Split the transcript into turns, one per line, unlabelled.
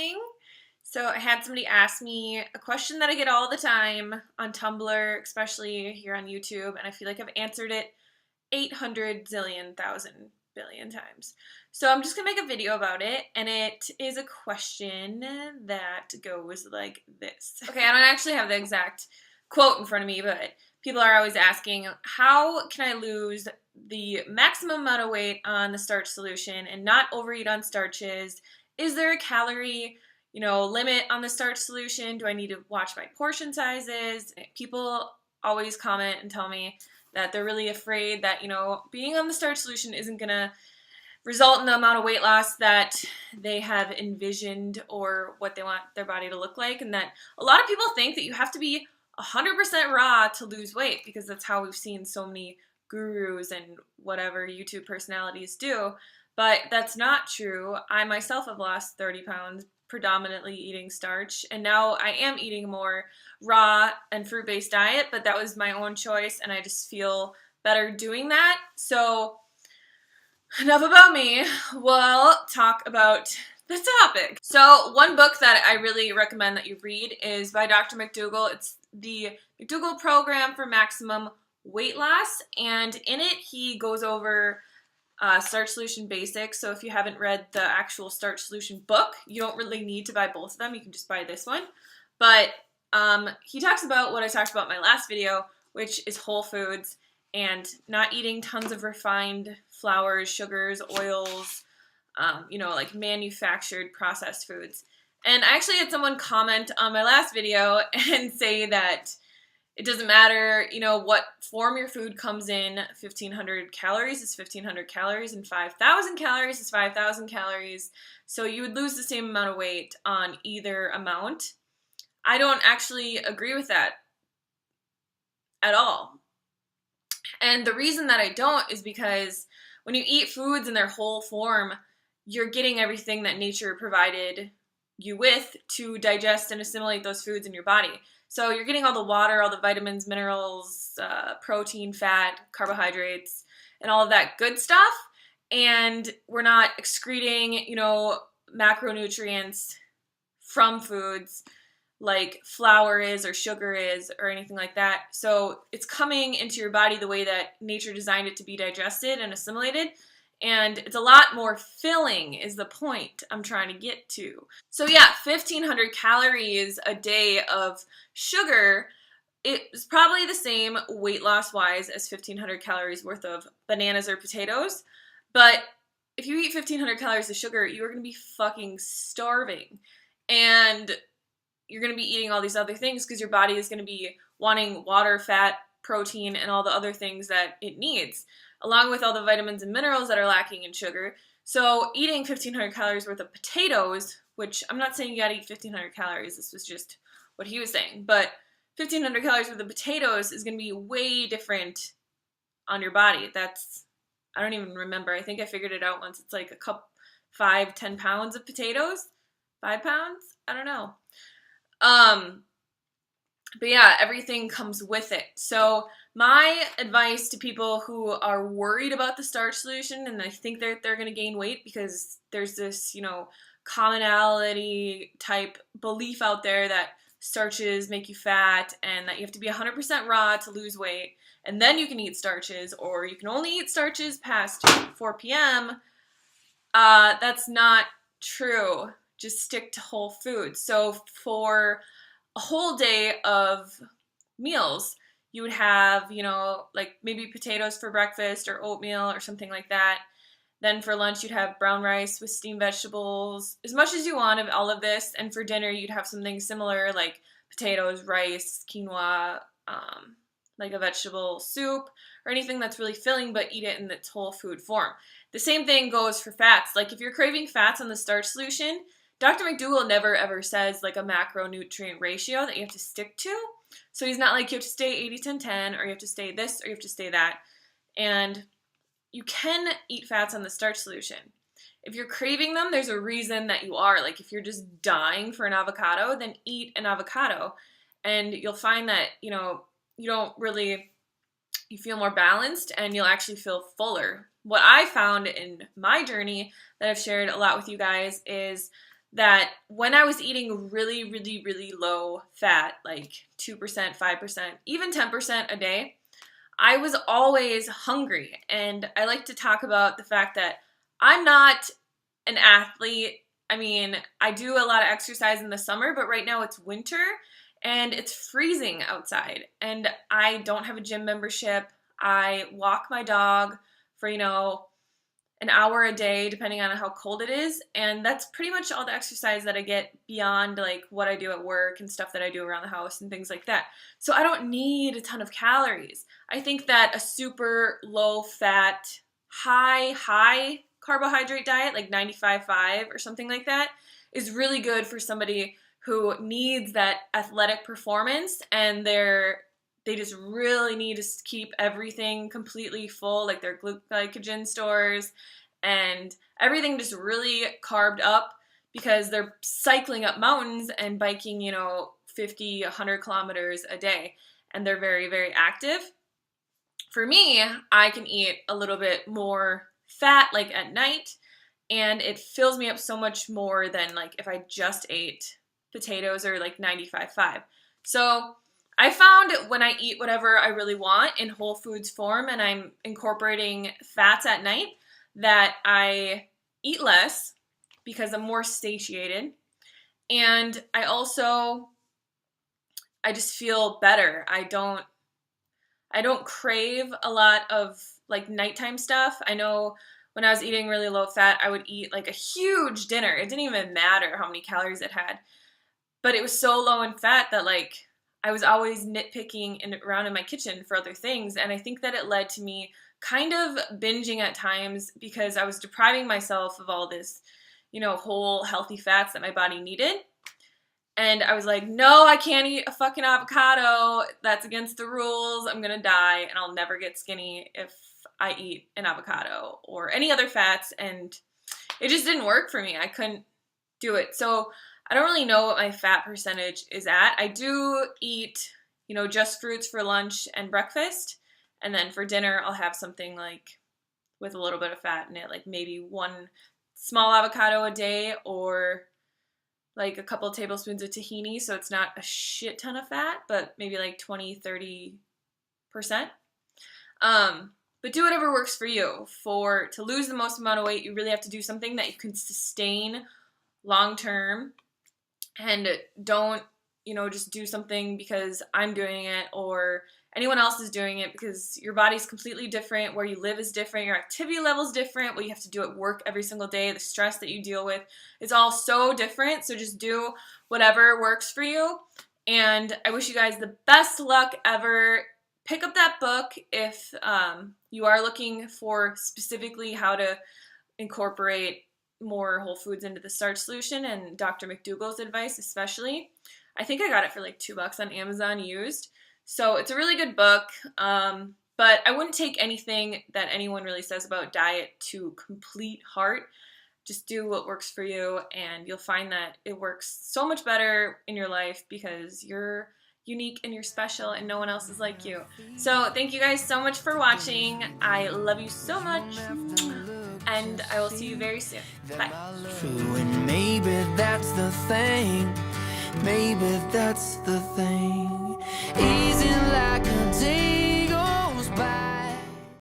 going. So I had somebody ask me a question that I get all the time on Tumblr, especially here on YouTube, and I feel like I've answered it 800 zillion thousand billion times. So I'm just gonna make a video about it, and it is a question that goes like this. Okay, I don't actually have the exact quote in front of me, but people are always asking, how can I lose the maximum amount of weight on the starch solution and not overeat on starches? Is there a calorie, limit on the starch solution? Do I need to watch my portion sizes? People always comment and tell me that they're really afraid that, being on the starch solution isn't going to result in the amount of weight loss that they have envisioned or what they want their body to look like. And that a lot of people think that you have to be 100% raw to lose weight, because that's how we've seen so many gurus and whatever YouTube personalities do. But that's not true. I myself have lost 30 pounds predominantly eating starch, and now I am eating more raw and fruit-based diet, but that was my own choice, and I just feel better doing that. So enough about me. We'll talk about the topic. So one book that I really recommend that you read is by Dr. McDougall. It's the McDougall Program for Maximum Weight Loss, and in it he goes over starch solution basics. So if you haven't read the actual starch solution book, you don't really need to buy both of them. You can just buy this one. But he talks about what I talked about in my last video, which is whole foods and not eating tons of refined flours, sugars, oils, like manufactured processed foods. And I actually had someone comment on my last video and say that it doesn't matter, what form your food comes in. 1,500 calories is 1,500 calories, and 5,000 calories is 5,000 calories. So you would lose the same amount of weight on either amount. I don't actually agree with that at all. And the reason that I don't is because when you eat foods in their whole form, you're getting everything that nature provided you with to digest and assimilate those foods in your body. So you're getting all the water, all the vitamins, minerals, protein, fat, carbohydrates, and all of that good stuff. And we're not excreting, macronutrients from foods like flour is or sugar is or anything like that. So it's coming into your body the way that nature designed it to be digested and assimilated. And it's a lot more filling is the point I'm trying to get to. So yeah, 1,500 calories a day of sugar, it's probably the same weight loss wise as 1,500 calories worth of bananas or potatoes. But if you eat 1,500 calories of sugar, you are going to be fucking starving. And you're going to be eating all these other things because your body is going to be wanting water, fat, protein, and all the other things that it needs, along with all the vitamins and minerals that are lacking in sugar. So eating 1,500 calories worth of potatoes, which I'm not saying you gotta eat 1,500 calories, this was just what he was saying, but 1,500 calories worth of potatoes is gonna be way different on your body. I don't even remember. I think I figured it out once. It's like 10 pounds of potatoes? 5 pounds? I don't know. But yeah, everything comes with it. So my advice to people who are worried about the starch solution and they think that they're going to gain weight because there's this, commonality type belief out there that starches make you fat and that you have to be 100% raw to lose weight, and then you can eat starches, or you can only eat starches past 4 p.m. That's not true. Just stick to whole foods. So for a whole day of meals, you would have, like maybe potatoes for breakfast or oatmeal or something like that. Then for lunch, you'd have brown rice with steamed vegetables, as much as you want of all of this. And for dinner, you'd have something similar like potatoes, rice, quinoa, like a vegetable soup or anything that's really filling, but eat it in its whole food form. The same thing goes for fats. Like if you're craving fats on the starch solution, Dr. McDougall never ever says like a macronutrient ratio that you have to stick to. So he's not like you have to stay 80-10-10 or you have to stay this or you have to stay that. And you can eat fats on the starch solution. If you're craving them, there's a reason that you are. Like if you're just dying for an avocado, then eat an avocado. And you'll find that, you feel more balanced and you'll actually feel fuller. What I found in my journey that I've shared a lot with you guys is that when I was eating really, really, really low fat, like 2%, 5%, even 10% a day, I was always hungry. And I like to talk about the fact that I'm not an athlete. I mean, I do a lot of exercise in the summer, but right now it's winter and it's freezing outside. And I don't have a gym membership. I walk my dog for, an hour a day, depending on how cold it is. And that's pretty much all the exercise that I get beyond like what I do at work and stuff that I do around the house and things like that. So I don't need a ton of calories. I think that a super low fat, high carbohydrate diet, like 95.5 or something like that, is really good for somebody who needs that athletic performance and they just really need to keep everything completely full, like their glycogen stores and everything just really carved up because they're cycling up mountains and biking, 50, 100 kilometers a day, and they're very, very active. For me, I can eat a little bit more fat like at night, and it fills me up so much more than like if I just ate potatoes or like 95.5. So I found when I eat whatever I really want in whole foods form and I'm incorporating fats at night that I eat less because I'm more satiated. And I just feel better. I don't crave a lot of like nighttime stuff. I know when I was eating really low fat, I would eat like a huge dinner. It didn't even matter how many calories it had. But it was so low in fat that like I was always nitpicking around in my kitchen for other things. And I think that it led to me kind of binging at times because I was depriving myself of all this, whole healthy fats that my body needed. And I was like, no, I can't eat a fucking avocado. That's against the rules. I'm going to die and I'll never get skinny if I eat an avocado or any other fats. And it just didn't work for me. I couldn't do it. So I don't really know what my fat percentage is at. I do eat, just fruits for lunch and breakfast. And then for dinner, I'll have something like with a little bit of fat in it, like maybe one small avocado a day or like a couple of tablespoons of tahini. So it's not a shit ton of fat, but maybe like 20, 30%. But do whatever works for you. To lose the most amount of weight, you really have to do something that you can sustain long term. And don't, just do something because I'm doing it or anyone else is doing it, because your body's completely different. Where you live is different. Your activity level is different. What you have to do at work every single day, the stress that you deal with, it's all so different. So just do whatever works for you. And I wish you guys the best luck ever. Pick up that book if you are looking for specifically how to incorporate more whole foods into the starch solution, and Dr. McDougall's advice especially. I think I got it for like $2 on Amazon used. So it's a really good book, but I wouldn't take anything that anyone really says about diet to complete heart. Just do what works for you, and you'll find that it works so much better in your life because you're unique and you're special and no one else is like you. So thank you guys so much for watching. I love you so much, and I will see you very soon. Bye.
True, and maybe that's the thing. Maybe that's the thing.